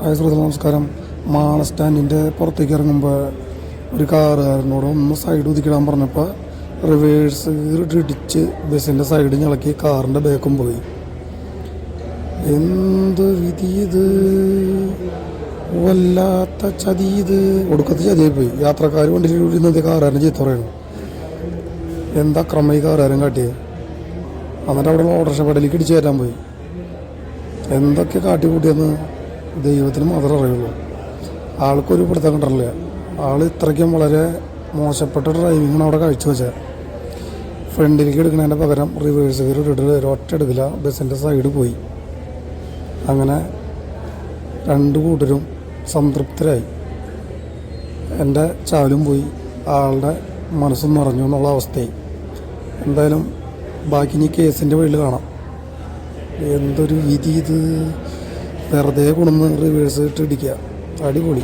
Hi സുഹൃത്തുക്കളെ, നമസ്കാരം. മാള സ്റ്റാൻഡിൻ്റെ പുറത്തേക്ക് ഇറങ്ങുമ്പോൾ ഒരു കാറുകാരനോട് ഒന്ന് സൈഡ് ഒതുക്കിടാൻ പറഞ്ഞപ്പോൾ റിവേഴ്സ് ഇടിച്ച് ബസ്സിൻ്റെ സൈഡ് ഞളക്കി കാറിൻ്റെ ബേക്കും പോയി. എന്ത് വിധി ഇത്! വല്ലാത്ത ചതി ഇത്! ഒടുക്കത്തെ ചതിയായി പോയി. യാത്രക്കാർ വണ്ടിയിലിരുന്നത് കാറുകാരനെ ചീത്ത പറയണം. എന്താ ക്രമം ഈ കാറുകാരൻ കാട്ടിയത്? എന്നിട്ട് അവിടെ ഓട്ടോറിക്ഷ പടലിലേക്ക് ഇടിച്ചു കയറ്റാൻ പോയി. എന്തൊക്കെ കാട്ടിക്കൂട്ടിയെന്ന് ദൈവത്തിന് മാത്രമേ അറിയുള്ളൂ. ആൾക്കൊരു പിടുത്തം കണ്ടിട്ടില്ല. ആൾ ഇത്രയ്ക്കും വളരെ മോശപ്പെട്ട ഡ്രൈവിങ്ങാണ് അവിടെ കാഴ്ചവെച്ചത്. ഫ്രണ്ടിലേക്ക് എടുക്കുന്നതിൻ്റെ പകരം റിവേഴ്സ് ഒറ്റ എടുക്കില്ല, ബസ്സിൻ്റെ സൈഡ് പോയി. അങ്ങനെ രണ്ട് കൂട്ടരും സംതൃപ്തരായി. എൻ്റെ ചാലും പോയി, ആളുടെ മനസ്സും നിറഞ്ഞു എന്നുള്ള അവസ്ഥയായി. എന്തായാലും ബാക്കി ഇനി കേസിൻ്റെ വഴിയിൽ കാണാം. എന്തൊരു വിധി ഇത്! വെറുതെ കൊണ്ടുവന്ന് റിവേഴ്സ് ഇട്ട് ഇടിക്കുക. അടിപൊളി.